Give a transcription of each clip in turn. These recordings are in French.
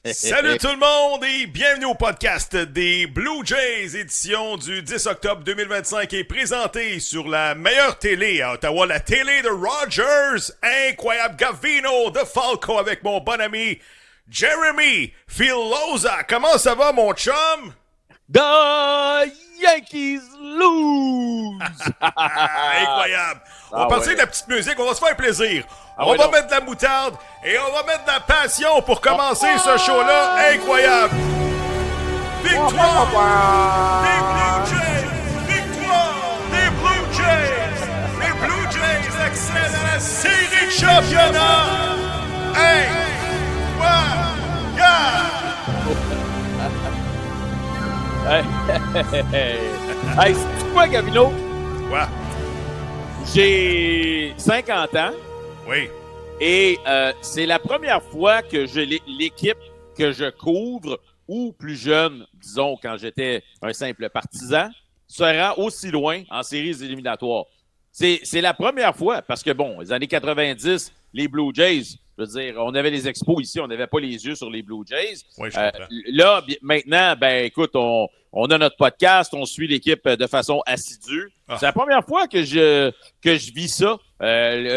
Salut tout le monde et bienvenue au podcast des Blue Jays, édition du 10 octobre 2025 et présenté sur la meilleure télé à Ottawa, la télé de Rogers, incroyable Gavino de Falco avec mon bon ami Jeremy Filosa. Comment ça va mon chum? The Yankees lose! Incroyable! On va passer de la petite musique, on va se faire plaisir. On va mettre de la moutarde et on va mettre de la passion pour commencer ce show-là. Incroyable! Victoire des Blue Jays! Victoire des Blue Jays! Les Blue Jays accèdent à la série de championnat! Hey, c'est quoi, Gavino? Quoi? J'ai 50 ans. Oui. Et c'est la première fois que l'équipe que je couvre, ou plus jeune, disons, quand j'étais un simple partisan, se rend aussi loin en séries éliminatoires. C'est la première fois, parce que, bon, les années 90, les Blue Jays, je veux dire, on avait les expos ici, on n'avait pas les yeux sur les Blue Jays. Oui, je comprends. Là, maintenant, ben écoute, on a notre podcast, on suit l'équipe de façon assidue. Ah. C'est la première fois que je vis ça,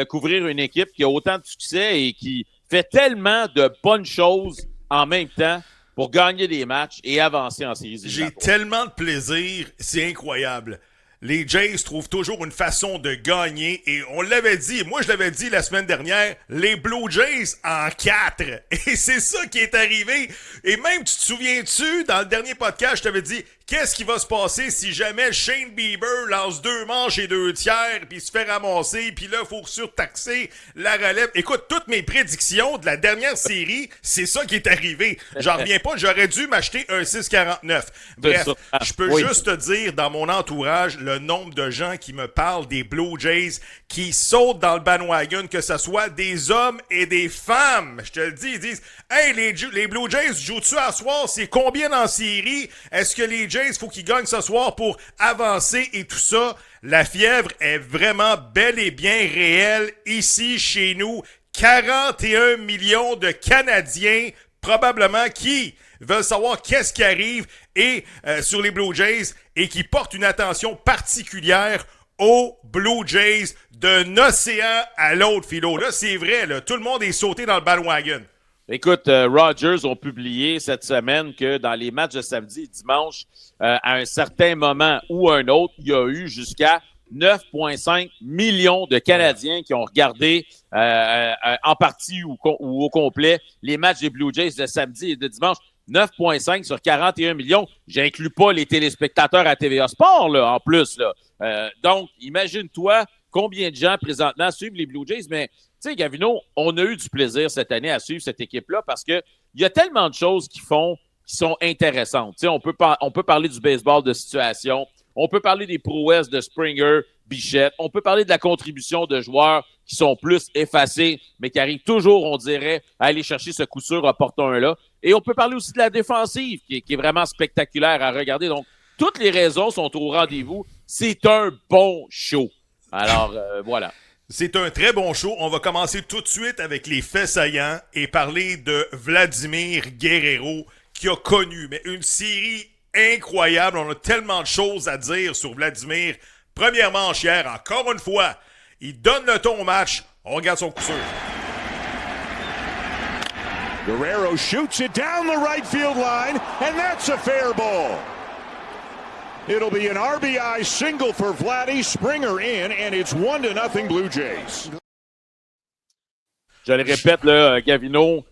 couvrir une équipe qui a autant de succès et qui fait tellement de bonnes choses en même temps pour gagner des matchs et avancer en séries J'ai éliminatoires. tellement de plaisir, c'est incroyable. Les Jays trouvent toujours une façon de gagner et on l'avait dit, moi je l'avais dit la semaine dernière, les Blue Jays en 4. Et c'est ça qui est arrivé. Et même, tu te souviens-tu, dans le dernier podcast, je t'avais dit, qu'est-ce qui va se passer si jamais Shane Bieber lance 2 manches et 2 tiers puis se fait ramasser puis là, il faut surtaxer la relève. Écoute, toutes mes prédictions de la dernière série, c'est ça qui est arrivé. J'en reviens pas, j'aurais dû m'acheter un 6,49. Bref, je peux juste te dire, dans mon entourage, le nombre de gens qui me parlent des Blue Jays, qui sautent dans le bandwagon, que ce soit des hommes et des femmes. Je te le dis, ils disent « Hey, les Blue Jays, jouent-tu à soir? C'est combien dans la série? Est-ce que les Jays, faut qu'ils gagnent ce soir pour avancer et tout ça? » La fièvre est vraiment bel et bien réelle ici, chez nous. 41 millions de Canadiens, probablement, qui veulent savoir qu'est-ce qui arrive et sur les Blue Jays et qui portent une attention particulière aux Blue Jays d'un océan à l'autre, Philo. Là, c'est vrai, là, tout le monde est sauté dans le bandwagon. Écoute, Rogers ont publié cette semaine que dans les matchs de samedi et dimanche, à un certain moment ou un autre, il y a eu jusqu'à 9,5 millions de Canadiens qui ont regardé en partie ou au complet les matchs des Blue Jays de samedi et de dimanche. 9,5 sur 41 millions. J'inclus pas les téléspectateurs à TVA Sport, là, en plus. Là. Donc, imagine-toi combien de gens présentement suivent les Blue Jays. Mais, tu sais, Gavino, on a eu du plaisir cette année à suivre cette équipe-là parce que il y a tellement de choses qui sont intéressantes. Tu sais, on peut parler du baseball de situation. On peut parler des prouesses de Springer, Bichette. On peut parler de la contribution de joueurs qui sont plus effacés, mais qui arrivent toujours, on dirait, à aller chercher ce coup sûr opportun-là. Et on peut parler aussi de la défensive, qui est vraiment spectaculaire à regarder. Donc, toutes les raisons sont au rendez-vous. C'est un bon show. Alors, voilà. C'est un très bon show. On va commencer tout de suite avec les faits saillants et parler de Vladimir Guerrero, qui a connu une série incroyable. On a tellement de choses à dire sur Vladimir. Première manche hier, encore une fois, il donne le ton au match. On regarde son coup sûr. Guerrero shoots it down the right field line, and that's a fair ball. It'll be an RBI single for Vladdy, Springer in, and it's 1-0 Blue Jays. Je le répète, là, Gavino,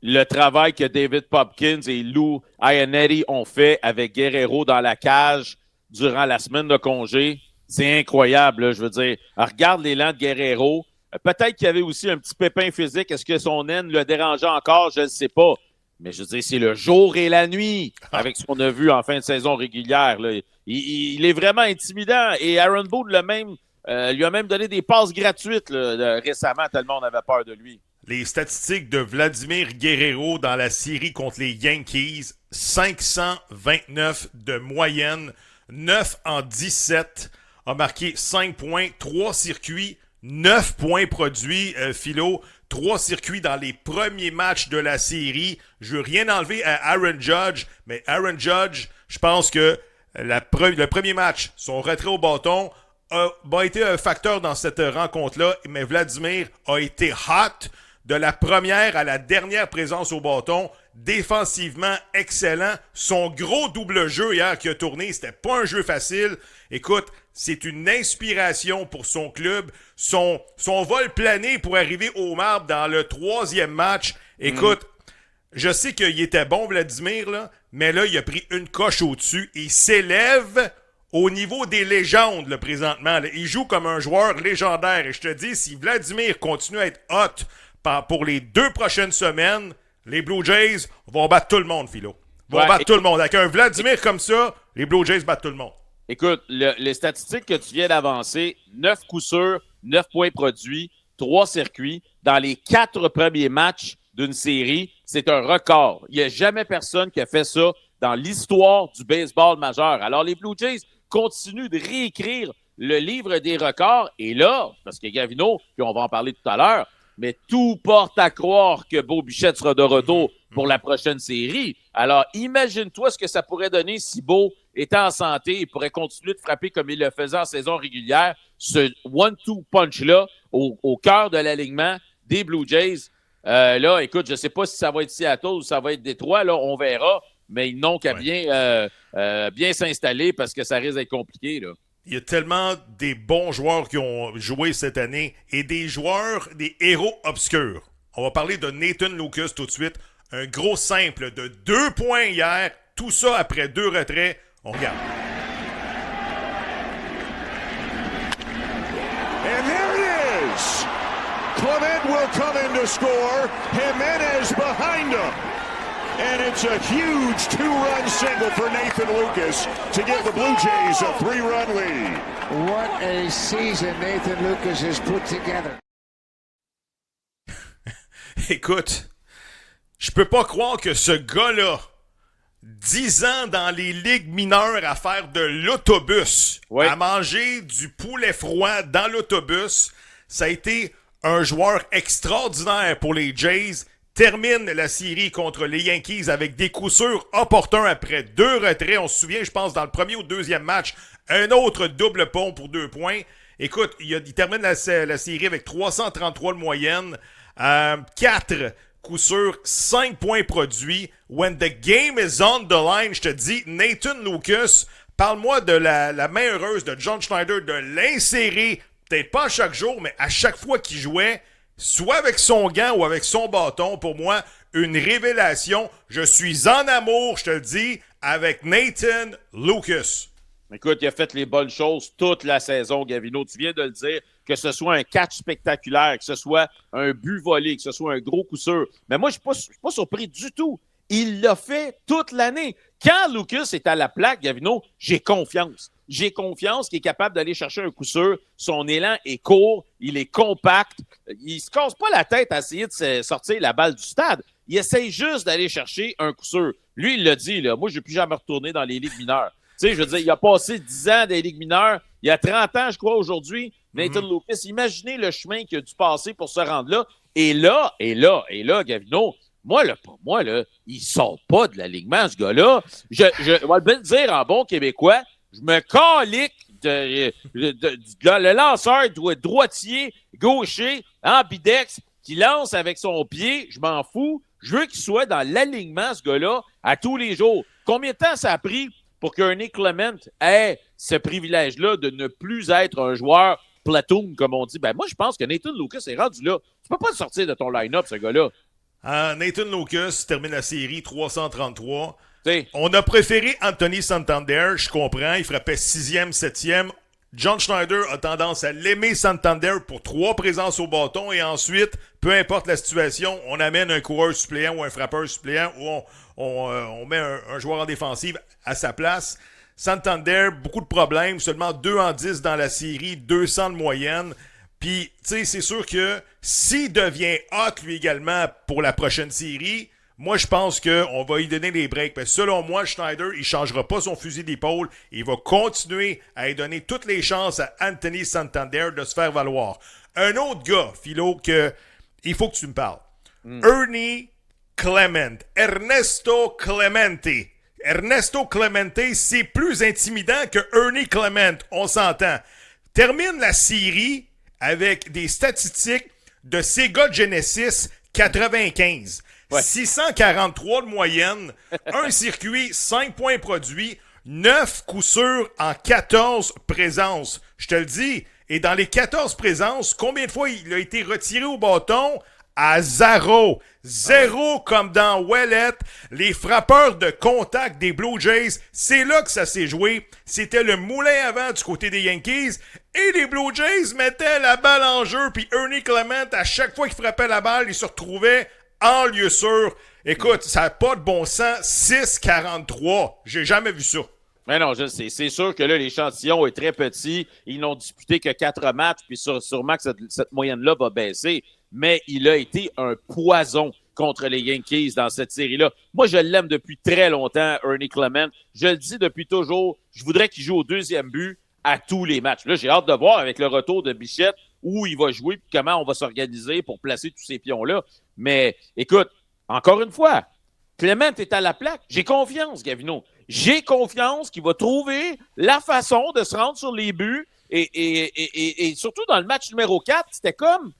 le travail que David Popkins et Lou Iannetti ont fait avec Guerrero dans la cage durant la semaine de congé, c'est incroyable, là, je veux dire. Alors, regarde l'élan de Guerrero. Peut-être qu'il y avait aussi un petit pépin physique. Est-ce que son aine le dérangeait encore? Je ne sais pas. Mais je veux dire, c'est le jour et la nuit avec ce qu'on a vu en fin de saison régulière. Là. Il est vraiment intimidant. Et Aaron Boone lui a même donné des passes gratuites là, récemment, tellement on avait peur de lui. Les statistiques de Vladimir Guerrero dans la série contre les Yankees, 529 de moyenne, 9 en 17, a marqué 5 points, 3 circuits, 9 points produits, Philo, 3 circuits dans les premiers matchs de la série. Je veux rien enlever à Aaron Judge, mais Aaron Judge, je pense que le premier match, son retrait au bâton, a été un facteur dans cette rencontre-là, mais Vladimir a été hot de la première à la dernière présence au bâton. Défensivement, excellent. Son gros double jeu hier qui a tourné, c'était pas un jeu facile. Écoute, c'est une inspiration pour son club. Son vol plané pour arriver au marbre dans le 3e match. Écoute, je sais qu'il était bon, Vladimir, là, mais là, il a pris une coche au-dessus. Il s'élève au niveau des légendes, là, présentement. Là. Il joue comme un joueur légendaire. Et je te dis, si Vladimir continue à être hot pour les 2 prochaines semaines, les Blue Jays vont battre tout le monde, Philo. Vont battre tout le monde. Avec un Vladimir comme ça, les Blue Jays battent tout le monde. Écoute, les statistiques que tu viens d'avancer, 9 coups sûrs, 9 points produits, 3 circuits, dans les 4 premiers matchs d'une série, c'est un record. Il n'y a jamais personne qui a fait ça dans l'histoire du baseball majeur. Alors, les Blue Jays continuent de réécrire le livre des records. Et là, parce que Gavino, puis on va en parler tout à l'heure, mais tout porte à croire que Beau Bichette sera de retour pour la prochaine série. Alors, imagine-toi ce que ça pourrait donner si Beau était en santé et pourrait continuer de frapper comme il le faisait en saison régulière. Ce one-two punch-là au cœur de l'alignement des Blue Jays. Là, écoute, je ne sais pas si ça va être Seattle ou ça va être Détroit. Là, on verra. Mais ils n'ont qu'à bien s'installer parce que ça risque d'être compliqué, là. Il y a tellement des bons joueurs qui ont joué cette année et des joueurs, des héros obscurs. On va parler de Nathan Lucas tout de suite. Un gros simple de 2 points hier. Tout ça après 2 retraits. On regarde. And there it is. Clement will come in to score. Jimenez behind him. And it's a huge 2-run single for Nathan Lucas to give the Blue Jays a 3-run lead. What a season Nathan Lucas has put together. Écoute, je peux pas croire que ce gars-là, 10 ans dans les ligues mineures à faire de l'autobus, à manger du poulet froid dans l'autobus, ça a été un joueur extraordinaire pour les Jays. Termine la série contre les Yankees avec des coups sûrs opportuns après 2 retraits. On se souvient, je pense, dans le premier ou deuxième match, un autre double pont pour 2 points. Écoute, il termine la série avec 333 de moyenne, 4 coups sûrs, 5 points produits. When the game is on the line, je te dis, Nathan Lucas, parle-moi de la main heureuse de John Schneider de l'insérer, peut-être pas à chaque jour, mais à chaque fois qu'il jouait, soit avec son gant ou avec son bâton, pour moi, une révélation. Je suis en amour, je te le dis, avec Nathan Lucas. Écoute, il a fait les bonnes choses toute la saison, Gavino. Tu viens de le dire, que ce soit un catch spectaculaire, que ce soit un but volé, que ce soit un gros coup sûr. Mais moi, je ne suis pas surpris du tout. Il l'a fait toute l'année. Quand Lucas est à la plaque, Gavino, j'ai confiance. J'ai confiance qu'il est capable d'aller chercher un coup sûr. Son élan est court, il est compact. Il se casse pas la tête à essayer de sortir la balle du stade. Il essaye juste d'aller chercher un coup sûr. Lui, il l'a dit, là, moi, je ne vais plus jamais retourner dans les ligues mineures. Tu sais, je veux dire, il a passé 10 ans dans les ligues mineures. Il y a 30 ans, je crois, aujourd'hui, Nathan Lucas. Imaginez le chemin qu'il a dû passer pour se rendre là. Et là, Gavino, moi, il sort pas de l'alignement, ce gars-là. Je vais le dire en bon québécois. Je me calique le lanceur droitier, gaucher, ambidex, qui lance avec son pied. Je m'en fous. Je veux qu'il soit dans l'alignement, ce gars-là, à tous les jours. Combien de temps ça a pris pour qu'Ernie Clement ait ce privilège-là de ne plus être un joueur platoon, comme on dit? Ben moi, je pense que Nathan Lucas est rendu là. Tu peux pas le sortir de ton line-up, ce gars-là. Nathan Lucas termine la série 333. T'sais. On a préféré Anthony Santander, je comprends, il frappait 6e, 7e. John Schneider a tendance à l'aimer Santander pour 3 présences au bâton et ensuite, peu importe la situation, on amène un coureur suppléant ou un frappeur suppléant ou on met un joueur en défensive à sa place. Santander, beaucoup de problèmes, seulement 2 en 10 dans la série, 200 de moyenne. Puis, tu sais, c'est sûr que s'il devient hot, lui également, pour la prochaine série, moi, je pense qu'on va lui donner des breaks. Mais selon moi, Schneider, il ne changera pas son fusil d'épaule. Il va continuer à lui donner toutes les chances à Anthony Santander de se faire valoir. Un autre gars, Philo, que il faut que tu me parles. Ernie Clement. Ernesto Clemente. Ernesto Clemente, c'est plus intimidant que Ernie Clement, on s'entend. Termine la série avec des statistiques de Sega Genesis 95. Ouais. 643 de moyenne, un circuit, 5 points produits, 9 coups sûrs en 14 présences. Je te le dis, et dans les 14 présences, combien de fois il a été retiré au bâton? À 0. 0 comme dans Ouellet. Les frappeurs de contact des Blue Jays, c'est là que ça s'est joué. C'était le moulin à vent du côté des Yankees. Et les Blue Jays mettaient la balle en jeu. Puis Ernie Clement, à chaque fois qu'il frappait la balle, il se retrouvait en lieu sûr. Écoute, ça n'a pas de bon sens. 6-43. J'ai jamais vu ça. Mais non, je sais. C'est sûr que là, l'échantillon est très petit. Ils n'ont disputé que 4 matchs. Puis sûrement que cette moyenne-là va baisser. Mais il a été un poison contre les Yankees dans cette série-là. Moi, je l'aime depuis très longtemps, Ernie Clement. Je le dis depuis toujours, je voudrais qu'il joue au deuxième but à tous les matchs. Là, j'ai hâte de voir avec le retour de Bichette où il va jouer et comment on va s'organiser pour placer tous ces pions-là. Mais écoute, encore une fois, Clement est à la plaque. J'ai confiance, Gavino. J'ai confiance qu'il va trouver la façon de se rendre sur les buts. Et surtout dans le match numéro 4, c'était comme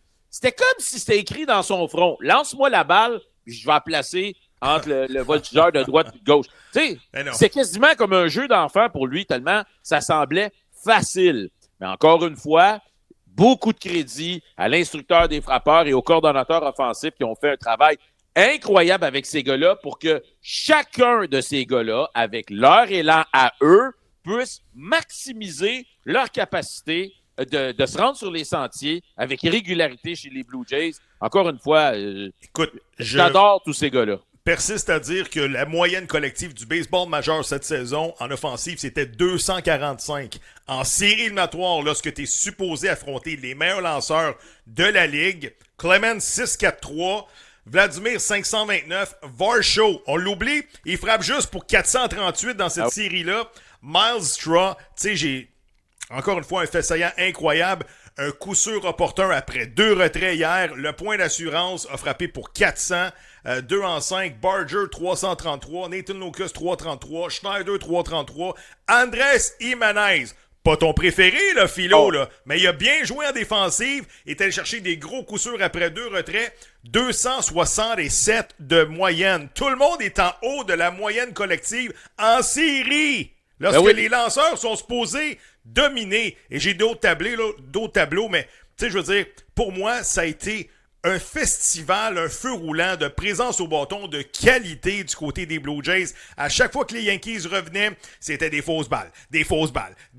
si c'était écrit dans son front. Lance-moi la balle, puis je vais la placer entre le voltigeur de droite et de gauche. Tu sais, c'est quasiment comme un jeu d'enfant pour lui, tellement ça semblait facile. Mais encore une fois, beaucoup de crédit à l'instructeur des frappeurs et au coordonnateur offensif qui ont fait un travail incroyable avec ces gars-là pour que chacun de ces gars-là, avec leur élan à eux, puisse maximiser leur capacité de se rendre sur les sentiers avec régularité chez les Blue Jays. Encore une fois, écoute, j'adore tous ces gars-là. Persiste à dire que la moyenne collective du baseball majeur cette saison en offensive, c'était 245. En série éliminatoire, lorsque tu es supposé affronter les meilleurs lanceurs de la Ligue, Clement 6-4-3, Vladimir 529, Varsho, on l'oublie, il frappe juste pour 438 dans cette série-là. Miles Straw, tu sais, encore une fois, un fait saillant incroyable. Un coup sûr opportun après 2 retraits hier. Le point d'assurance a frappé pour 400. 2 en 5. Barger, 333. Nathan Lucas, 333. Schneider, 333. Andrés Jiménez. Pas ton préféré, là, Philo, là. Mais il a bien joué en défensive. Il est allé chercher des gros coups sûrs après 2 retraits. 267 de moyenne. Tout le monde est en haut de la moyenne collective en série. Lorsque les lanceurs sont supposés dominer. Et j'ai d'autres tableaux, mais tu sais, je veux dire, pour moi, ça a été un festival, un feu roulant de présence au bâton, de qualité du côté des Blue Jays. À chaque fois que les Yankees revenaient, c'était des fausses balles, des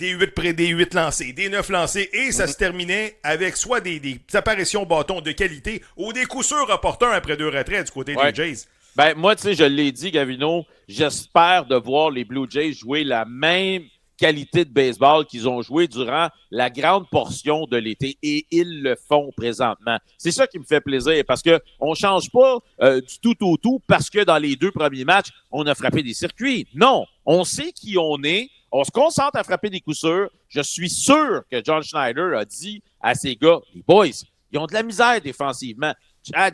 8 lancés, des 9 lancés, et ça se terminait avec soit des apparitions au bâton de qualité ou des coups sûrs opportuns après 2 retraits du côté des Jays. Ben, moi, tu sais, je l'ai dit, Gavino, j'espère de voir les Blue Jays jouer la même qualité de baseball qu'ils ont joué durant la grande portion de l'été, et ils le font présentement. C'est ça qui me fait plaisir, parce que on change pas du tout au tout parce que dans les 2 premiers matchs, on a frappé des circuits. Non, on sait qui on est, on se concentre à frapper des coups sûrs. Je suis sûr que John Schneider a dit à ses gars, les boys, ils ont de la misère défensivement.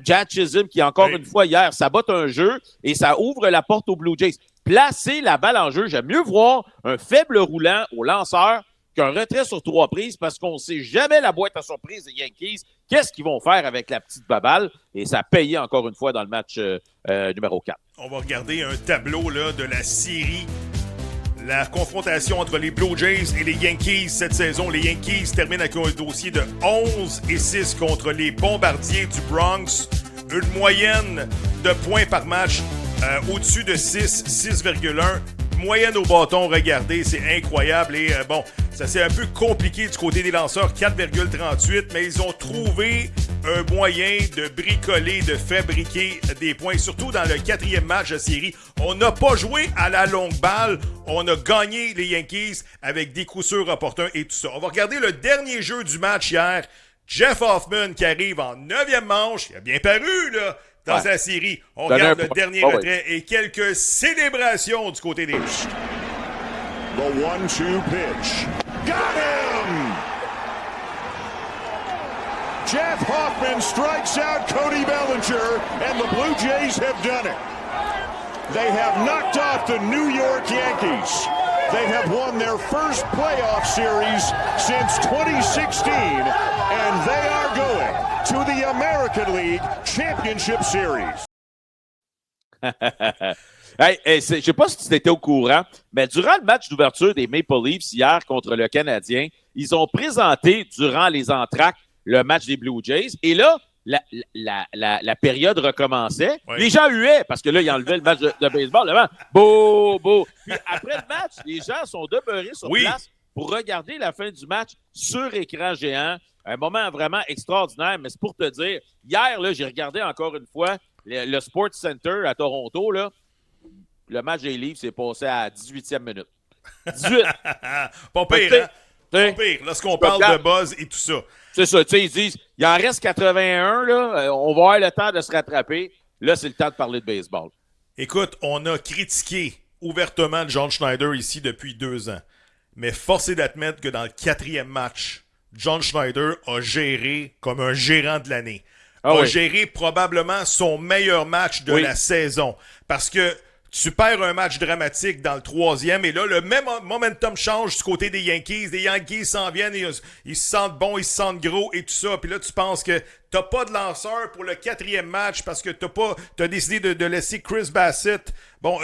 Jack Chisholm, qui encore une fois hier sabote un jeu et ça ouvre la porte aux Blue Jays. Placer la balle en jeu, j'aime mieux voir un faible roulant au lanceur qu'un retrait sur 3 prises, parce qu'on ne sait jamais la boîte à surprise des Yankees. Qu'est-ce qu'ils vont faire avec la petite baballe? Et ça a payé encore une fois dans le match numéro 4. On va regarder un tableau là, de la série. La confrontation entre les Blue Jays et les Yankees cette saison. Les Yankees terminent avec un dossier de 11-6 contre les Bombardiers du Bronx. Une moyenne de points par match au-dessus de 6,1. Moyenne au bâton, regardez, c'est incroyable. Et bon, ça c'est un peu compliqué du côté des lanceurs, 4,38, mais ils ont trouvé un moyen de bricoler, de fabriquer des points, surtout dans le 4e match de série. On n'a pas joué à la longue balle, on a gagné les Yankees avec des coups sûrs opportuns et tout ça. On va regarder le dernier jeu du match hier. Jeff Hoffman qui arrive en 9e manche, il a bien paru là dans la série. On regarde le dernier retrait et quelques célébrations du côté des Jays. The 1-2 pitch. Got him! Jeff Hoffman strikes out Cody Bellinger, and the Blue Jays have done it. They have knocked off the New York Yankees. They have won their first playoff series since 2016, and they are going to the American League Championship Series. Hey, je ne sais pas si tu étais au courant, mais durant le match d'ouverture des Maple Leafs hier contre le Canadien, ils ont présenté durant les entr'actes le match des Blue Jays. Et là, la période recommençait. Oui. Les gens huaient parce que là, ils enlevaient le match de baseball. Le beau, beau. Puis après le match, les gens sont demeurés sur place pour regarder la fin du match sur écran géant. Un moment vraiment extraordinaire, mais c'est pour te dire, hier, là, j'ai regardé encore une fois le Sports Center à Toronto, là. Le match des Leafs s'est passé à 18e minute. 18! Pas pire, hein? Pas pire, lorsqu'on parle de buzz et tout ça. C'est ça, tu sais, ils disent, il en reste 81, là, on va avoir le temps de se rattraper. Là, c'est le temps de parler de baseball. Écoute, on a critiqué ouvertement John Schneider ici depuis 2 ans. Mais force est d'admettre que dans le 4e match, John Schneider a géré comme un gérant de l'année. A géré probablement son meilleur match de la saison. Parce que tu perds un match dramatique dans le 3e et là, le même momentum change du côté des Yankees. Les Yankees s'en viennent, ils se sentent bons, ils se sentent gros et tout ça. Puis là, tu penses que t'as pas de lanceur pour le 4e match parce que t'as décidé de laisser Chris Bassitt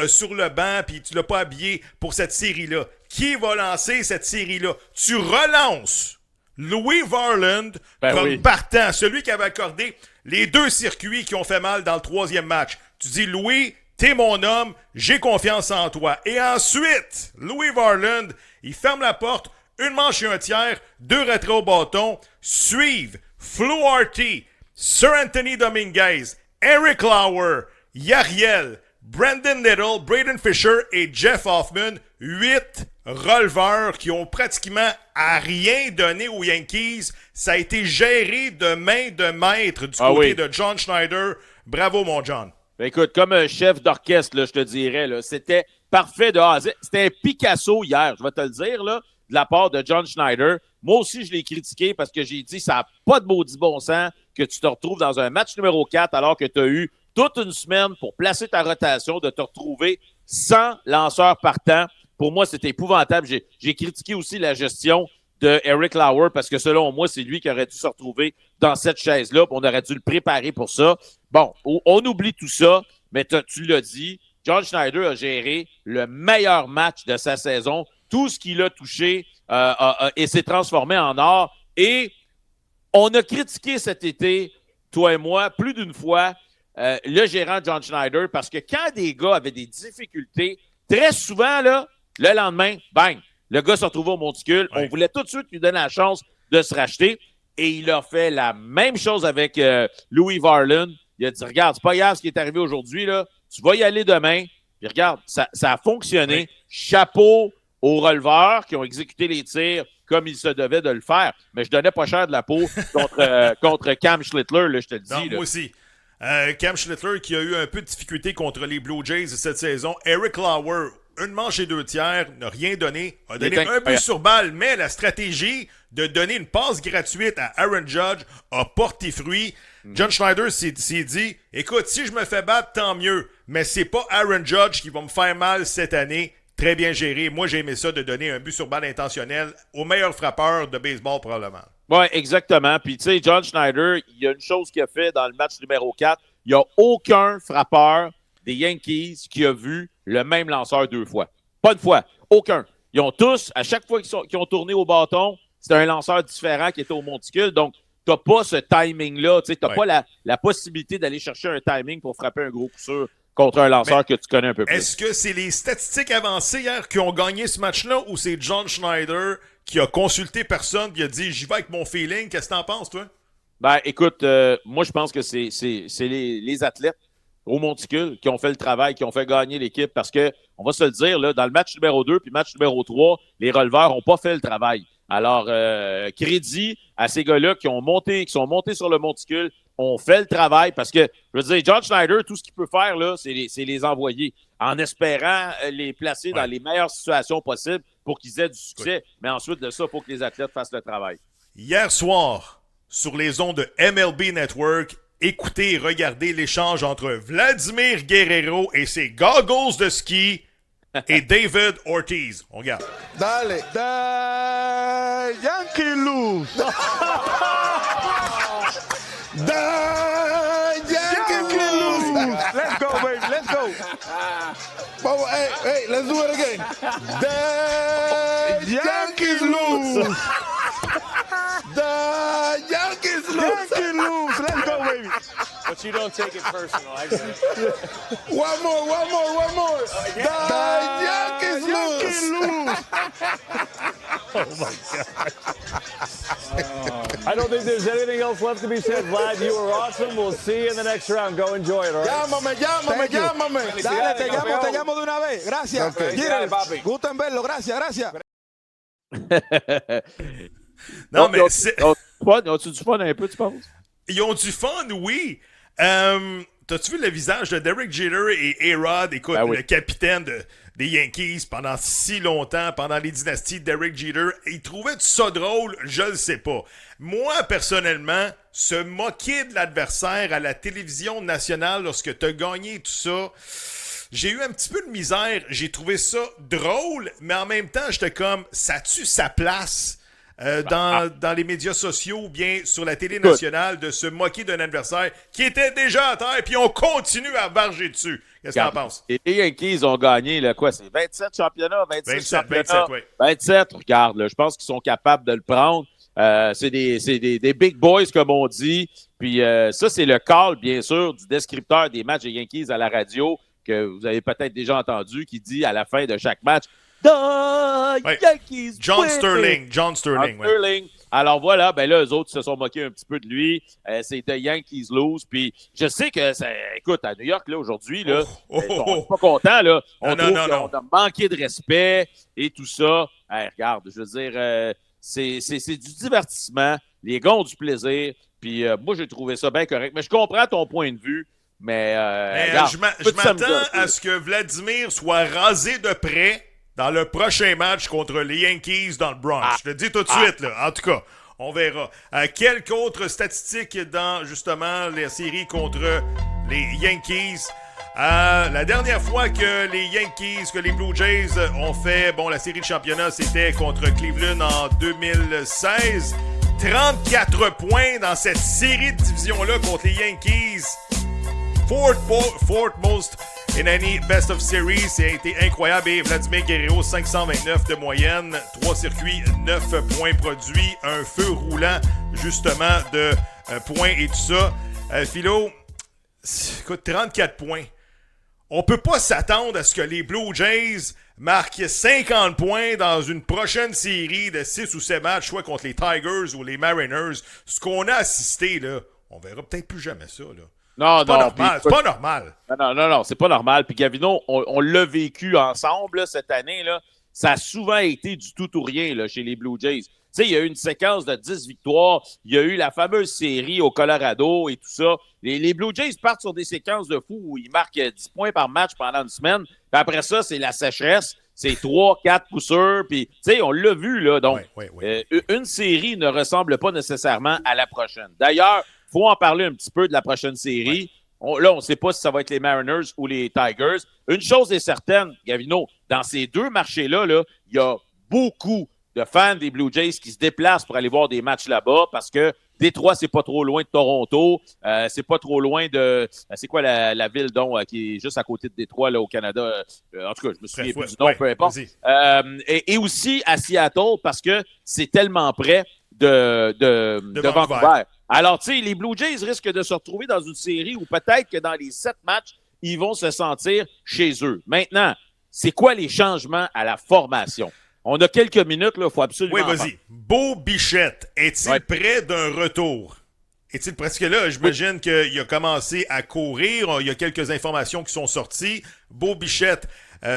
sur le banc puis tu l'as pas habillé pour cette série-là. Qui va lancer cette série-là? Tu relances Louis Varland comme partant, celui qui avait accordé les 2 circuits qui ont fait mal dans le 3e match. Tu dis, Louis, t'es mon homme, j'ai confiance en toi. Et ensuite, Louis Varland, il ferme la porte, 1 manche et 1 tiers, 2 retraits au bâton, suivent Fluharty, Sir Anthony Dominguez, Eric Lauer, Yariel, Brandon Little, Braden Fisher et Jeff Hoffman, 8 releveurs qui ont pratiquement à rien donné aux Yankees. Ça a été géré de main de maître du côté de John Schneider. Bravo, mon John. Ben écoute, comme un chef d'orchestre, là, je te dirais, là, c'était parfait de A à Z. C'était un Picasso hier, je vais te le dire, là, de la part de John Schneider. Moi aussi, je l'ai critiqué parce que j'ai dit ça n'a pas de maudit bon sens que tu te retrouves dans un match numéro 4 alors que tu as eu toute une semaine pour placer ta rotation, de te retrouver sans lanceur partant. Pour moi, c'était épouvantable. J'ai critiqué aussi la gestion de Eric Lauer parce que selon moi, c'est lui qui aurait dû se retrouver dans cette chaise-là. On aurait dû le préparer pour ça. Bon, on oublie tout ça, mais tu l'as dit, John Schneider a géré le meilleur match de sa saison. Tout ce qu'il a touché et s'est transformé en or. Et on a critiqué cet été, toi et moi, plus d'une fois, le gérant John Schneider parce que quand des gars avaient des difficultés, très souvent, là, le lendemain, bang, le gars se retrouvait au monticule. On voulait tout de suite lui donner la chance de se racheter. Et il a fait la même chose avec Louis Varland. Il a dit, regarde, c'est pas grave ce qui est arrivé aujourd'hui, là. Tu vas y aller demain. Puis regarde, ça a fonctionné. Oui. Chapeau aux releveurs qui ont exécuté les tirs comme il se devait de le faire. Mais je donnais pas cher de la peau contre Cam Schlittler, là, je te le dis. Non, moi aussi. Cam Schlittler qui a eu un peu de difficulté contre les Blue Jays cette saison. Eric Lauer, 1 manche et 2 tiers, n'a rien donné. A donné un but sur balle, mais la stratégie de donner une passe gratuite à Aaron Judge a porté fruit. John Schneider s'est dit, écoute, si je me fais battre, tant mieux, mais c'est pas Aaron Judge qui va me faire mal cette année. Très bien géré. Moi, j'ai aimé ça de donner un but sur balle intentionnel au meilleur frappeur de baseball, probablement. Oui, exactement. Puis, tu sais, John Schneider, il y a une chose qu'il a fait dans le match numéro 4. Il n'y a aucun frappeur des Yankees qui a vu le même lanceur 2 fois. Pas une fois. Aucun. Ils ont tous, à chaque fois qu'ils ont tourné au bâton, c'était un lanceur différent qui était au monticule. Donc, tu n'as pas ce timing-là. Tu n'as pas la possibilité d'aller chercher un timing pour frapper un gros coup sûr contre un lanceur que tu connais un peu plus. Est-ce que c'est les statistiques avancées hier qui ont gagné ce match-là ou c'est John Schneider qui a consulté personne et a dit « J'y vais avec mon feeling ». Qu'est-ce que t'en penses, toi? Ben, écoute, moi, je pense que c'est les athlètes au monticule qui ont fait le travail, qui ont fait gagner l'équipe parce que, on va se le dire, là, dans le match numéro 2 puis match numéro 3, les releveurs n'ont pas fait le travail. Alors, crédit à ces gars-là qui sont montés sur le monticule, ont fait le travail parce que, je veux dire, John Schneider, tout ce qu'il peut faire, là, c'est les envoyer en espérant les placer dans les meilleures situations possibles pour qu'ils aient du succès. Mais ensuite de ça, il faut que les athlètes fassent le travail. Hier soir, sur les ondes de MLB Network. Écoutez et regardez l'échange entre Vladimir Guerrero et ses goggles de ski et David Ortiz. On regarde. Dale. The Yankee lose. The Yankee lose. Let's go, baby. Let's go. Hey, let's do it again. The Yankees lose. The Yankees lose. Yankees lose. Let's go, baby. But you don't take it personal. I get it. One more. The Yankees lose. Oh my God. I don't think there's anything else left to be said. Vlad, you were awesome. We'll see you in the next round. Go enjoy it, all right? Llámame. Dale, te llamo de una vez. Gracias. Okay. Gilles, gusto en verlo. Gracias. Non, mais c'est... Ont-tu du fun un peu, tu penses? Ils ont du fun, oui. T'as-tu vu le visage de Derek Jeter et A-Rod? Écoute, Ben oui. le capitaine des Yankees pendant si longtemps, pendant les dynasties de Derek Jeter, ils trouvaient ça drôle? Je le sais pas. Moi, personnellement, se moquer de l'adversaire à la télévision nationale lorsque t'as gagné tout ça, j'ai eu un petit peu de misère. J'ai trouvé ça drôle, mais en même temps, j'étais comme, ça tue sa place dans les médias sociaux ou bien sur la télé nationale de se moquer d'un adversaire qui était déjà à terre, puis on continue à varger dessus. Qu'est-ce que t'en penses? Les Yankees ont gagné, là, quoi, c'est 27 championnats, 26 championnats. 27, oui. 27, regarde, là, je pense qu'ils sont capables de le prendre. C'est des big boys, comme on dit. Puis ça, c'est le call, bien sûr, du descripteur des matchs des Yankees à la radio, que vous avez peut-être déjà entendu, qui dit à la fin de chaque match, The Yankees John win! Sterling, ouais. Sterling. Alors voilà, ben là, eux autres se sont moqués un petit peu de lui. C'est The Yankees lose. Puis je sais que, écoute, à New York, là, aujourd'hui, là, on n'est pas content, là. On trouve qu'on a manqué de respect et tout ça. Hey, regarde, je veux dire, c'est du divertissement. Les gars ont du plaisir. Puis moi, j'ai trouvé ça bien correct. Mais je comprends ton point de vue. Mais regarde, je m'attends à ce que Vladimir soit rasé de près dans le prochain match contre les Yankees dans le Bronx. Je te le dis tout de suite, là. En tout cas, on verra. Quelques autres statistiques dans, justement, les séries contre les Yankees. La dernière fois que les Blue Jays ont fait, la série de championnat, c'était contre Cleveland en 2016. 34 points dans cette série de division-là contre les Yankees. Fourth most in any best of series. Ça a été incroyable. Et Vladimir Guerrero, 529 de moyenne, 3 circuits, 9 points produits, un feu roulant, justement, de points et tout ça. Philo, écoute, 34 points. On peut pas s'attendre à ce que les Blue Jays marquent 50 points dans une prochaine série de 6 ou 7 matchs, soit contre les Tigers ou les Mariners. Ce qu'on a assisté, là, on verra peut-être plus jamais ça, là. Non, c'est pas normal. Non, c'est pas normal. Puis Gavino, on l'a vécu ensemble là, cette année. Là. Ça a souvent été du tout ou rien là, chez les Blue Jays. Tu sais, il y a eu une séquence de 10 victoires. Il y a eu la fameuse série au Colorado et tout ça. Les Blue Jays partent sur des séquences de fous où ils marquent 10 points par match pendant une semaine. Puis après ça, c'est la sécheresse. C'est 3-4 pousseurs. Puis, tu sais, on l'a vu, là. Donc, une série ne ressemble pas nécessairement à la prochaine. D'ailleurs, il faut en parler un petit peu de la prochaine série. Là, on ne sait pas si ça va être les Mariners ou les Tigers. Une chose est certaine, Gavino, dans ces deux marchés-là, il y a beaucoup de fans des Blue Jays qui se déplacent pour aller voir des matchs là-bas parce que Détroit, c'est pas trop loin de Toronto. C'est pas trop loin de... c'est quoi la ville qui est juste à côté de Détroit là, au Canada? En tout cas, je me souviens plus du nom, peu importe. Et aussi à Seattle parce que c'est tellement près de Vancouver. Alors, tu sais, les Blue Jays risquent de se retrouver dans une série où peut-être que dans les 7 matchs, ils vont se sentir chez eux. Maintenant, c'est quoi les changements à la formation? On a quelques minutes, il faut absolument... Oui, vas-y. Beau Bichette, est-il près d'un retour? Est-il presque là? J'imagine qu'il a commencé à courir. Il y a quelques informations qui sont sorties. Beau Bichette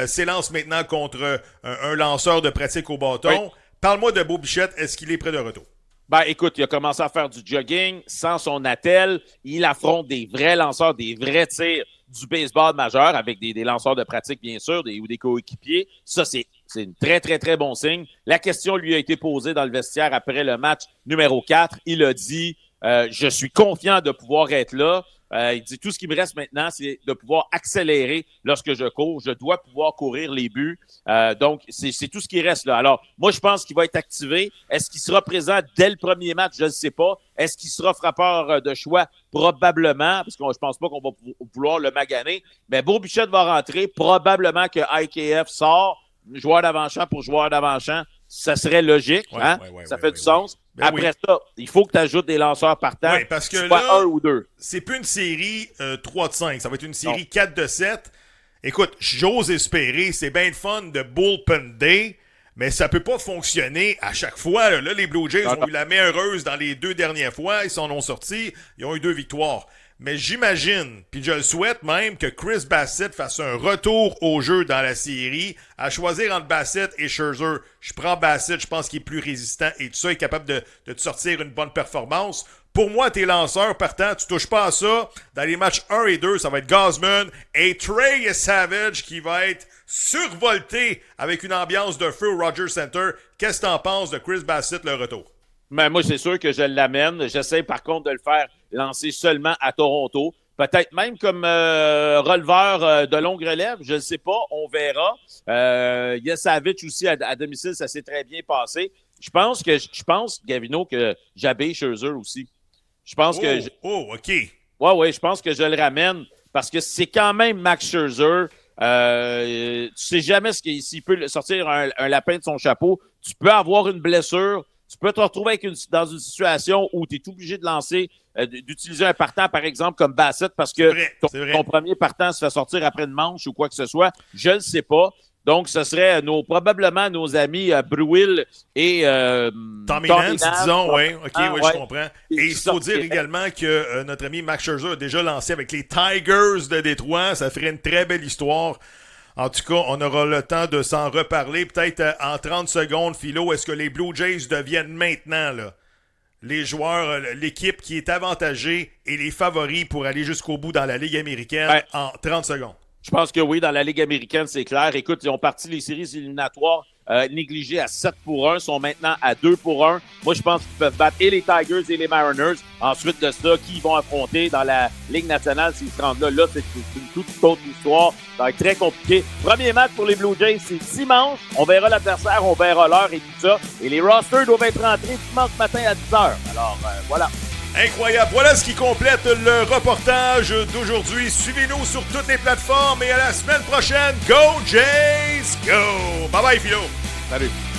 s'élance maintenant contre un lanceur de pratique au bâton. Oui. Parle-moi de Beau Bichette. Est-ce qu'il est près d'un retour? Ben, écoute, il a commencé à faire du jogging sans son attel. Il affronte des vrais lanceurs, des vrais tirs du baseball majeur avec des lanceurs de pratique, bien sûr, ou des coéquipiers. Ça, c'est C'est un très, très, très bon signe. La question lui a été posée dans le vestiaire après le match numéro 4. Il a dit « Je suis confiant de pouvoir être là. » Il dit « Tout ce qui me reste maintenant, c'est de pouvoir accélérer lorsque je cours. Je dois pouvoir courir les buts. » Donc, c'est tout ce qui reste là. Alors, moi, je pense qu'il va être activé. Est-ce qu'il sera présent dès le premier match? Je ne sais pas. Est-ce qu'il sera frappeur de choix? Probablement, parce que je pense pas qu'on va vouloir le maganer. Mais Beau Bichette va rentrer. Probablement que IKF sort. Joueur d'avant-champ pour joueur d'avant-champ. Ça serait logique. Ça fait du sens. Ben après ça, il faut que tu ajoutes des lanceurs partants. Oui, parce que soit là, 1 ou 2. C'est plus une série 3 de 5. Ça va être une série 4 de 7. Écoute, j'ose espérer, c'est bien le fun de Bullpen Day, mais ça peut pas fonctionner à chaque fois. Là, les Blue Jays ont eu la main heureuse dans les 2 dernières fois. Ils s'en ont sortis. Ils ont eu 2 victoires. Mais j'imagine, puis je le souhaite même, que Chris Bassitt fasse un retour au jeu dans la série. À choisir entre Bassitt et Scherzer, je prends Bassitt, je pense qu'il est plus résistant et tout ça, il est capable de te sortir une bonne performance. Pour moi, tes lanceurs partant, tu touches pas à ça. Dans les matchs 1 et 2, ça va être Gausman et Trey Savage qui va être survolté avec une ambiance de feu au Rogers Center. Qu'est-ce que t'en penses de Chris Bassitt, le retour? Mais moi, c'est sûr que je l'amène. J'essaie par contre de le faire lancer seulement à Toronto. Peut-être même comme releveur de longue relève. Je ne sais pas. On verra. Savage aussi à domicile, ça s'est très bien passé. Je pense, Gavino, que j'habille Scherzer aussi. Je pense que... OK. Oui, je pense que je le ramène parce que c'est quand même Max Scherzer. Tu sais jamais s'il peut sortir un lapin de son chapeau. Tu peux avoir une blessure. Tu peux te retrouver dans une situation où tu es obligé de lancer, d'utiliser un partant, par exemple, comme Bassitt, parce que ton premier partant se fait sortir après une manche ou quoi que ce soit. Je ne le sais pas. Donc, ce serait probablement nos amis Breuil et Tommy Nance, disons, oui. OK, je comprends. Et il faut dire également que notre ami Max Scherzer a déjà lancé avec les Tigers de Détroit. Ça ferait une très belle histoire. En tout cas, on aura le temps de s'en reparler. Peut-être en 30 secondes, Philo, est-ce que les Blue Jays deviennent maintenant là, les joueurs, l'équipe qui est avantagée et les favoris pour aller jusqu'au bout dans la Ligue américaine en 30 secondes? Je pense que oui, dans la Ligue américaine, c'est clair. Écoute, ils ont parti les séries éliminatoires négligées à 7-1, sont maintenant à 2-1. Moi, je pense qu'ils peuvent battre et les Tigers et les Mariners. Ensuite de ça, qui ils vont affronter dans la Ligue nationale s'ils se rendent là? Là, c'est une toute autre histoire. Ça va être très compliqué. Premier match pour les Blue Jays, c'est dimanche. On verra l'adversaire, on verra l'heure et tout ça. Et les rosters doivent être rentrés dimanche matin à 10h. Alors, voilà. Incroyable. Voilà ce qui complète le reportage d'aujourd'hui. Suivez-nous sur toutes les plateformes et à la semaine prochaine. Go Jays, go! Bye bye, Philo. Salut.